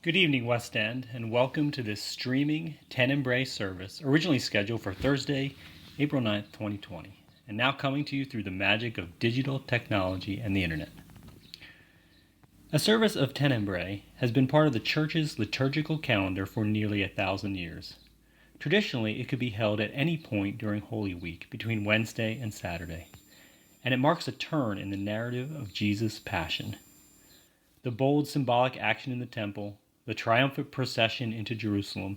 Good evening, West End, and welcome to this streaming Tennebrae service, originally scheduled for Thursday, April 9th, 2020, and now coming to you through the magic of digital technology and the internet. A service of Tennebrae has been part of the Church's liturgical calendar for nearly 1,000 years. Traditionally, it could be held at any point during Holy Week, between Wednesday and Saturday, and it marks a turn in the narrative of Jesus' Passion. The bold symbolic action in the temple, the triumphant procession into Jerusalem,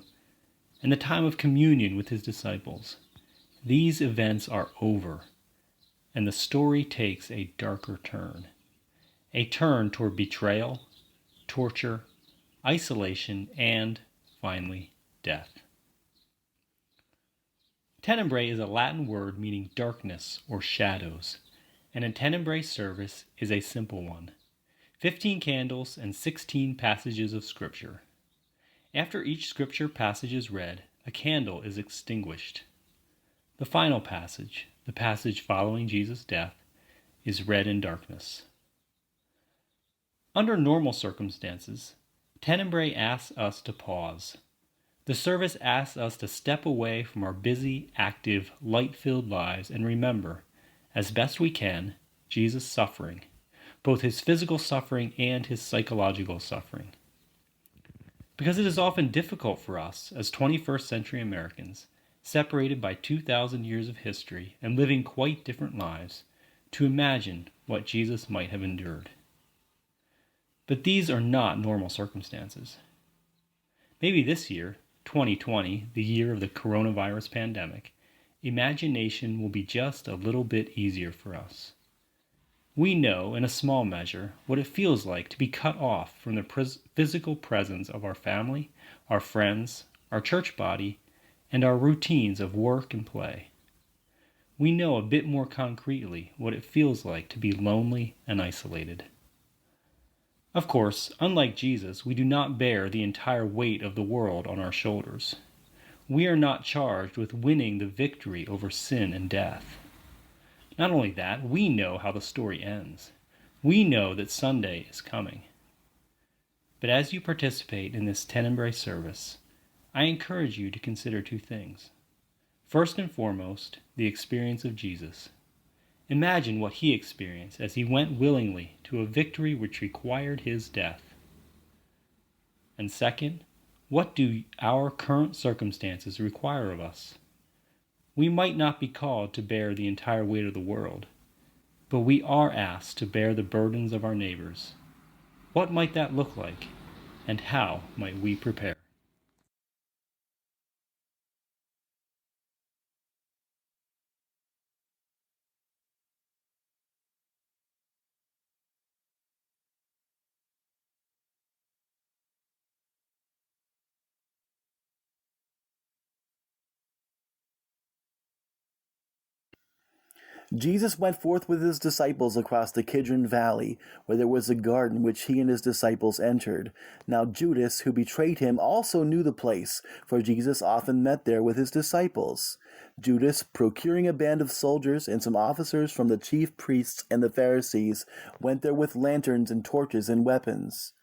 and the time of communion with his disciples. These events are over, and the story takes a darker turn. A turn toward betrayal, torture, isolation, and, finally, death. Tenebrae is a Latin word meaning darkness or shadows, and a Tenebrae service is a simple one. 15 candles and 16 passages of Scripture. After each Scripture passage is read, a candle is extinguished. The final passage, the passage following Jesus' death, is read in darkness. Under normal circumstances, Tenebrae asks us to pause. The service asks us to step away from our busy, active, light-filled lives and remember, as best we can, Jesus' suffering, both his physical suffering and his psychological suffering. Because it is often difficult for us, as 21st century Americans, separated by 2,000 years of history and living quite different lives, to imagine what Jesus might have endured. But these are not normal circumstances. Maybe this year, 2020, the year of the coronavirus pandemic, imagination will be just a little bit easier for us. We know, in a small measure, what it feels like to be cut off from the physical presence of our family, our friends, our church body, and our routines of work and play. We know a bit more concretely what it feels like to be lonely and isolated. Of course, unlike Jesus, we do not bear the entire weight of the world on our shoulders. We are not charged with winning the victory over sin and death. Not only that, we know how the story ends. We know that Sunday is coming. But as you participate in this Tenebrae service, I encourage you to consider two things. First and foremost, the experience of Jesus. Imagine what he experienced as he went willingly to a victory which required his death. And second, what do our current circumstances require of us? We might not be called to bear the entire weight of the world, but we are asked to bear the burdens of our neighbors. What might that look like, and how might we prepare? Jesus went forth with his disciples across the Kidron Valley, where there was a garden which he and his disciples entered. Now Judas, who betrayed him, also knew the place, for Jesus often met there with his disciples. Judas, procuring a band of soldiers and some officers from the chief priests and the Pharisees, went there with lanterns and torches and weapons.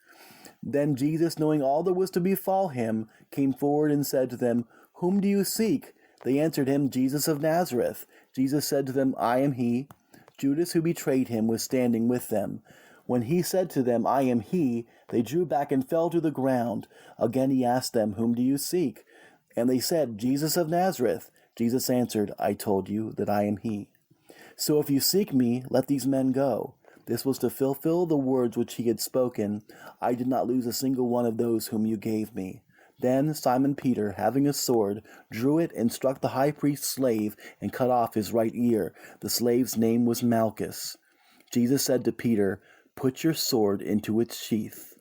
Then Jesus, knowing all that was to befall him, came forward and said to them, "Whom do you seek?" They answered him, "Jesus of Nazareth." Jesus said to them, "I am he." Judas, who betrayed him, was standing with them. When he said to them, "I am he," they drew back and fell to the ground. Again he asked them, "Whom do you seek?" And they said, "Jesus of Nazareth." Jesus answered, "I told you that I am he. So if you seek me, let these men go." This was to fulfill the words which he had spoken, "I did not lose a single one of those whom you gave me." Then Simon Peter, having a sword, drew it and struck the high priest's slave and cut off his right ear. The slave's name was Malchus. Jesus said to Peter, "Put your sword into its sheath.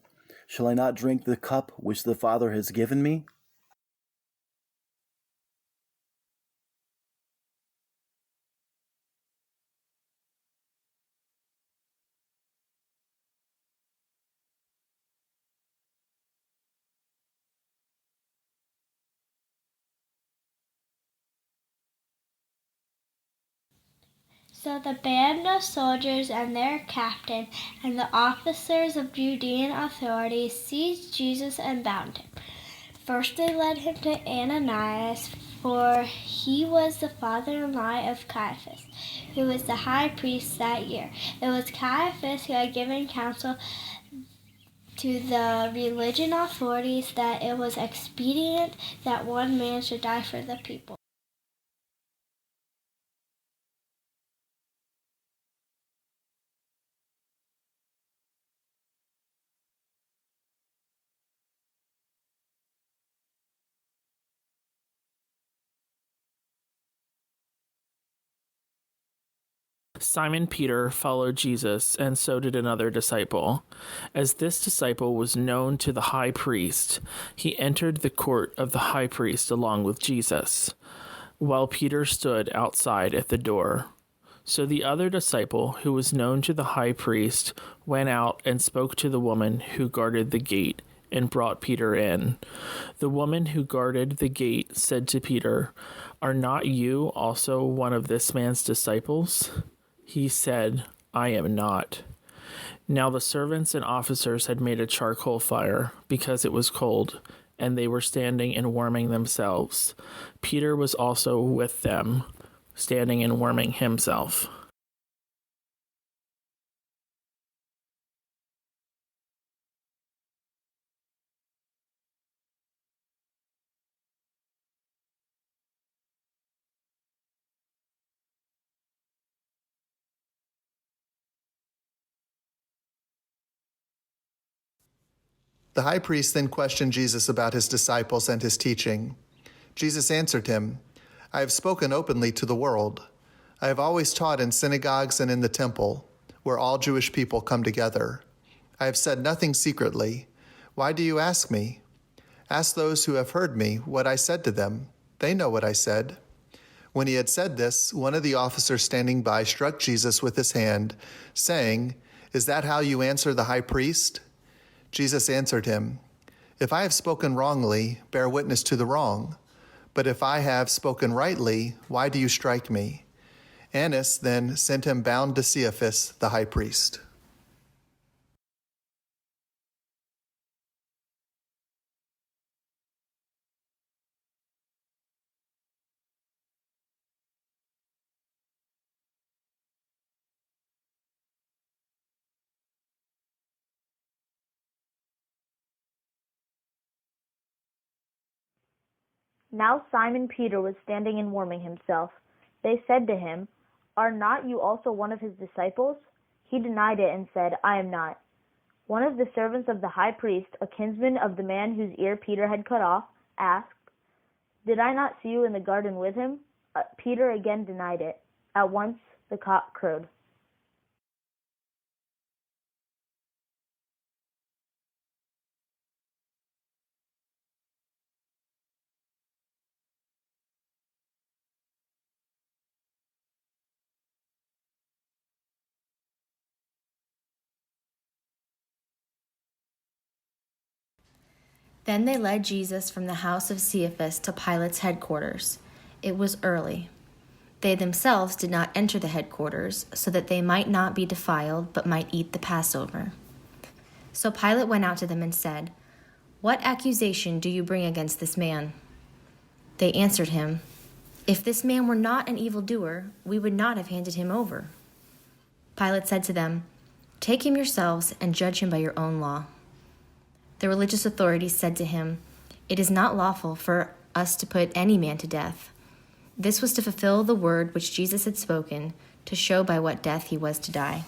Shall I not drink the cup which the Father has given me?" So the band of soldiers and their captain and the officers of Judean authorities seized Jesus and bound him. First they led him to Ananias, for he was the father-in-law of Caiaphas, who was the high priest that year. It was Caiaphas who had given counsel to the religion authorities that it was expedient that one man should die for the people. Simon Peter followed Jesus, and so did another disciple. As this disciple was known to the high priest, he entered the court of the high priest along with Jesus, while Peter stood outside at the door. So the other disciple, who was known to the high priest, went out and spoke to the woman who guarded the gate, and brought Peter in. The woman who guarded the gate said to Peter, "Are not you also one of this man's disciples?" He said, "I am not." Now the servants and officers had made a charcoal fire, because it was cold, and they were standing and warming themselves. Peter was also with them, standing and warming himself. The high priest then questioned Jesus about his disciples and his teaching. Jesus answered him, "I have spoken openly to the world. I have always taught in synagogues and in the temple, where all Jewish people come together. I have said nothing secretly. Why do you ask me? Ask those who have heard me what I said to them. They know what I said." When he had said this, one of the officers standing by struck Jesus with his hand, saying, "Is that how you answer the high priest?" Jesus answered him, "If I have spoken wrongly, bear witness to the wrong. But if I have spoken rightly, why do you strike me?" Annas then sent him bound to Caiaphas, the high priest. Now Simon Peter was standing and warming himself. They said to him, "Are not you also one of his disciples?" He denied it and said, "I am not." One of the servants of the high priest, a kinsman of the man whose ear Peter had cut off, asked, "Did I not see you in the garden with him?" Peter again denied it. At once the cock crowed. Then they led Jesus from the house of Caiaphas to Pilate's headquarters. It was early. They themselves did not enter the headquarters, so that they might not be defiled, but might eat the Passover. So Pilate went out to them and said, "What accusation do you bring against this man?" They answered him, "If this man were not an evildoer, we would not have handed him over." Pilate said to them, "Take him yourselves and judge him by your own law." The religious authorities said to him, "It is not lawful for us to put any man to death." This was to fulfill the word which Jesus had spoken, to show by what death he was to die.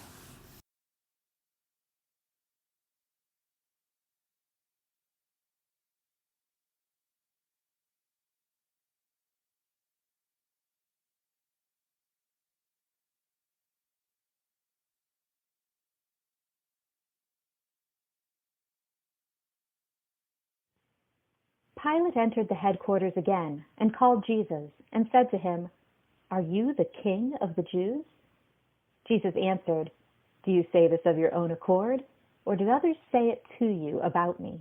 Pilate entered the headquarters again and called Jesus and said to him, "Are you the king of the Jews?" Jesus answered, "Do you say this of your own accord, or did others say it to you about me?"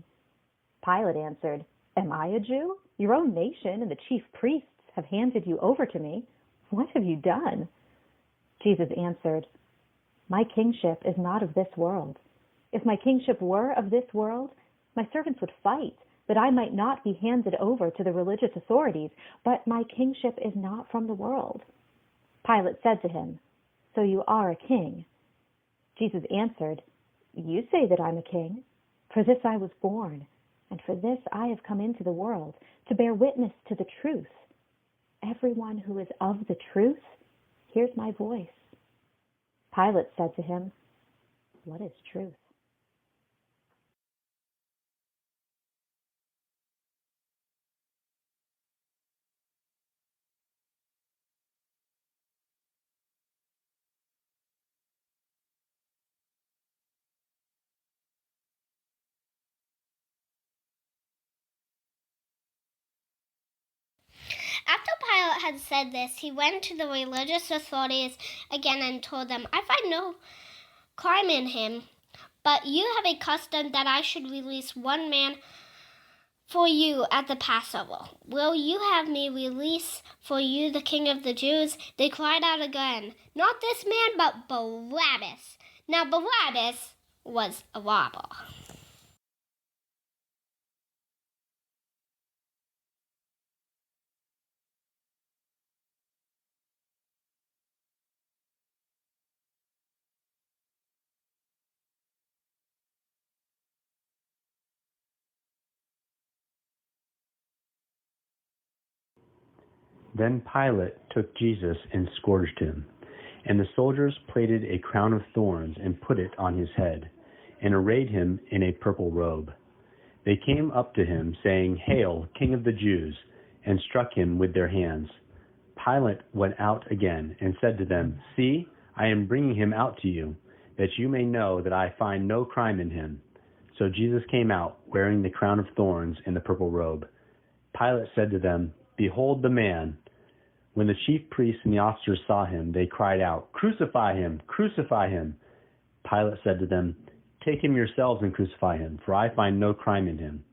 Pilate answered, "Am I a Jew? Your own nation and the chief priests have handed you over to me. What have you done?" Jesus answered, My kingship is not of this world. If my kingship were of this world, my servants would fight, that I might not be handed over to the religious authorities, but my kingship is not from the world. Pilate said to him, So you are a king? Jesus answered, You say that I'm a king. For this I was born, and for this I have come into the world, to bear witness to the truth. Everyone who is of the truth hears my voice. Pilate said to him, What is truth? After Pilate had said this, he went to the religious authorities again and told them, I find no crime in him, but you have a custom that I should release one man for you at the Passover. Will you have me release for you the King of the Jews? They cried out again, Not this man, but Barabbas. Now Barabbas was a robber. Then Pilate took Jesus and scourged him. And the soldiers plaited a crown of thorns and put it on his head, and arrayed him in a purple robe. They came up to him, saying, Hail, King of the Jews, and struck him with their hands. Pilate went out again and said to them, See, I am bringing him out to you, that you may know that I find no crime in him. So Jesus came out, wearing the crown of thorns and the purple robe. Pilate said to them, Behold the man. When the chief priests and the officers saw him, they cried out, Crucify him! Crucify him! Pilate said to them, Take him yourselves and crucify him, for I find no crime in him.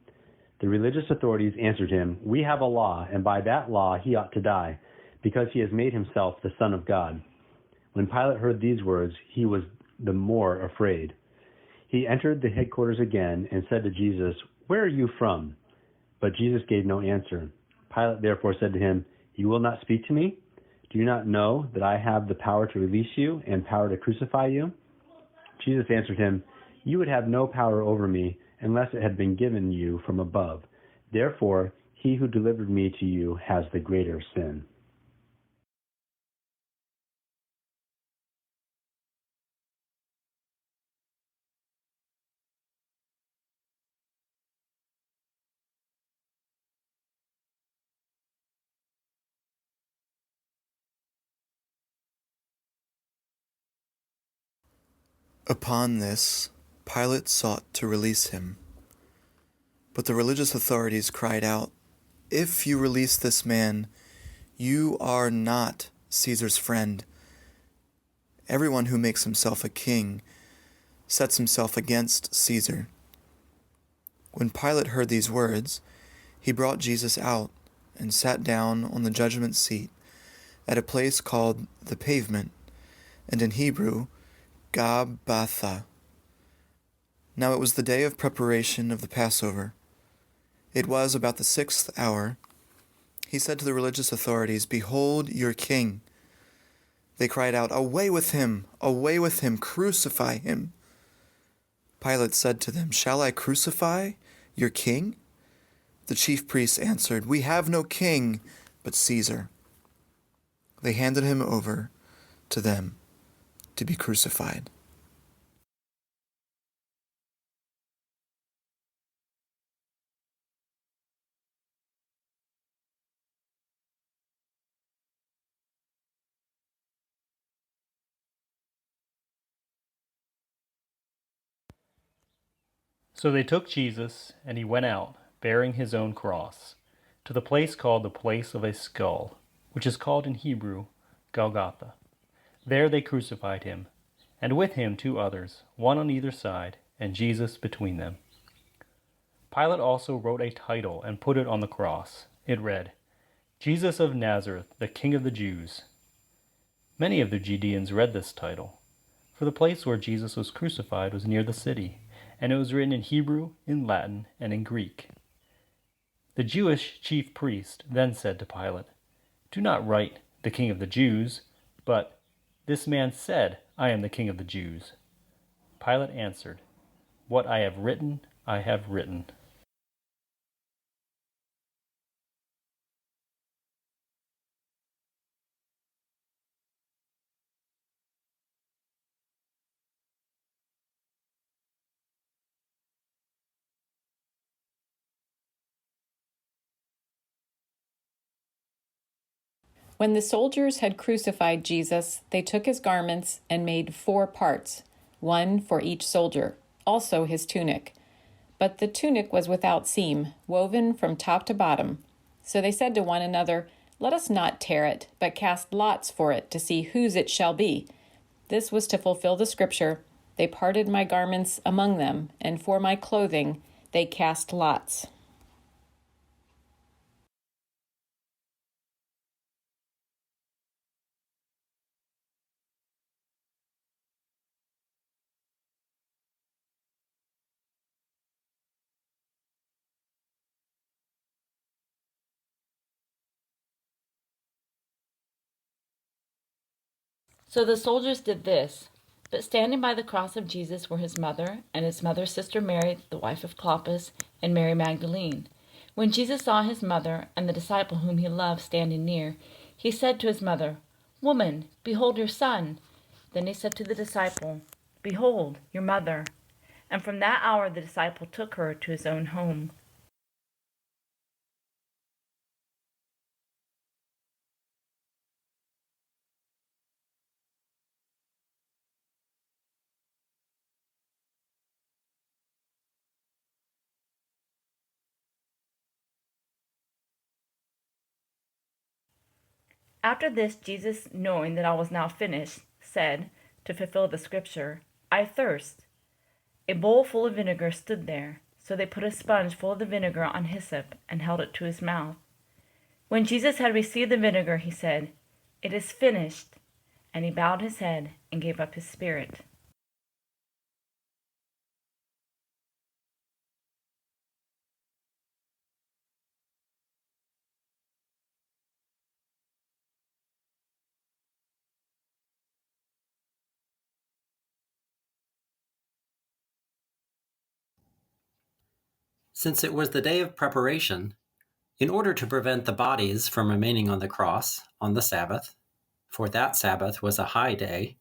The religious authorities answered him, We have a law, and by that law he ought to die, because he has made himself the Son of God. When Pilate heard these words, he was the more afraid. He entered the headquarters again and said to Jesus, Where are you from? But Jesus gave no answer. Pilate therefore said to him, You will not speak to me? Do you not know that I have the power to release you and power to crucify you? Jesus answered him, You would have no power over me unless it had been given you from above. Therefore, he who delivered me to you has the greater sin. Upon this, Pilate sought to release him. But the religious authorities cried out, If you release this man, you are not Caesar's friend. Everyone who makes himself a king sets himself against Caesar. When Pilate heard these words, he brought Jesus out and sat down on the judgment seat at a place called the Pavement, and in Hebrew, Gabbatha. Now it was the day of preparation of the Passover. It was about the 6th hour. He said to the religious authorities, Behold your king. They cried out, Away with him! Away with him! Crucify him! Pilate said to them, Shall I crucify your king? The chief priests answered, We have no king but Caesar. They handed him over to them to be crucified. So they took Jesus, and he went out, bearing his own cross, to the place called the place of a skull, which is called in Hebrew Golgotha. There they crucified him, and with him 2 others, one on either side, and Jesus between them. Pilate also wrote a title and put it on the cross. It read, Jesus of Nazareth, the King of the Jews. Many of the Judeans read this title, for the place where Jesus was crucified was near the city, and it was written in Hebrew, in Latin, and in Greek. The Jewish chief priest then said to Pilate, "Do not write, 'The King of the Jews,' but 'This man said, I am the King of the Jews.'" Pilate answered, "What I have written, I have written." When the soldiers had crucified Jesus, they took his garments and made 4 parts, one for each soldier, also his tunic. But the tunic was without seam, woven from top to bottom. So they said to one another, "Let us not tear it, but cast lots for it to see whose it shall be." This was to fulfill the scripture, "They parted my garments among them, and for my clothing they cast lots." So the soldiers did this, but standing by the cross of Jesus were his mother and his mother's sister Mary, the wife of Clopas, and Mary Magdalene. When Jesus saw his mother and the disciple whom he loved standing near, he said to his mother, "Woman, behold your son." Then he said to the disciple, "Behold your mother." And from that hour the disciple took her to his own home. After this, Jesus, knowing that all was now finished, said, to fulfill the scripture, "I thirst." A bowl full of vinegar stood there, so they put a sponge full of the vinegar on hyssop and held it to his mouth. When Jesus had received the vinegar, he said, "It is finished," and he bowed his head and gave up his spirit. Since it was the day of preparation, in order to prevent the bodies from remaining on the cross on the Sabbath, for that Sabbath was a high day,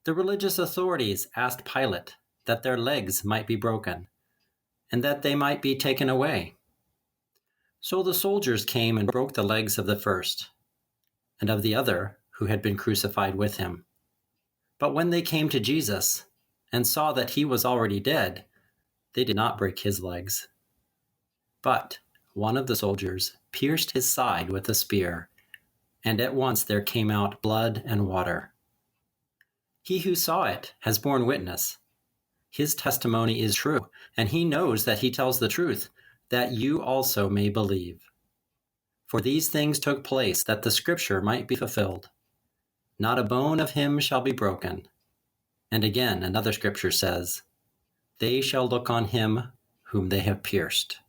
the religious authorities asked Pilate that their legs might be broken and that they might be taken away. So the soldiers came and broke the legs of the first and of the other who had been crucified with him. But when they came to Jesus and saw that he was already dead, they did not break his legs. But one of the soldiers pierced his side with a spear, and at once there came out blood and water. He who saw it has borne witness. His testimony is true, and he knows that he tells the truth, that you also may believe. For these things took place that the scripture might be fulfilled. Not a bone of him shall be broken. And again, another scripture says, "They shall look on him whom they have pierced."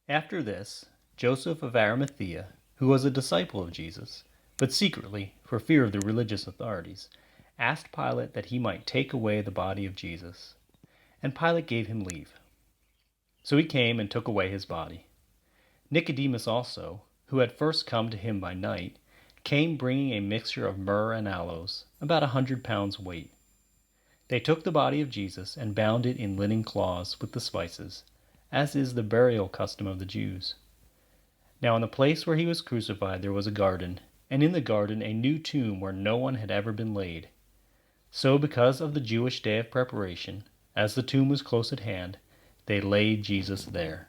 After this, Joseph of Arimathea, who was a disciple of Jesus, but secretly, for fear of the religious authorities, asked Pilate that he might take away the body of Jesus. And Pilate gave him leave. So he came and took away his body. Nicodemus also, who had first come to him by night, came bringing a mixture of myrrh and aloes, about 100 pounds weight. They took the body of Jesus and bound it in linen cloths with the spices, as is the burial custom of the Jews. Now in the place where he was crucified there was a garden, and in the garden a new tomb where no one had ever been laid. So because of the Jewish day of preparation, as the tomb was close at hand, they laid Jesus there.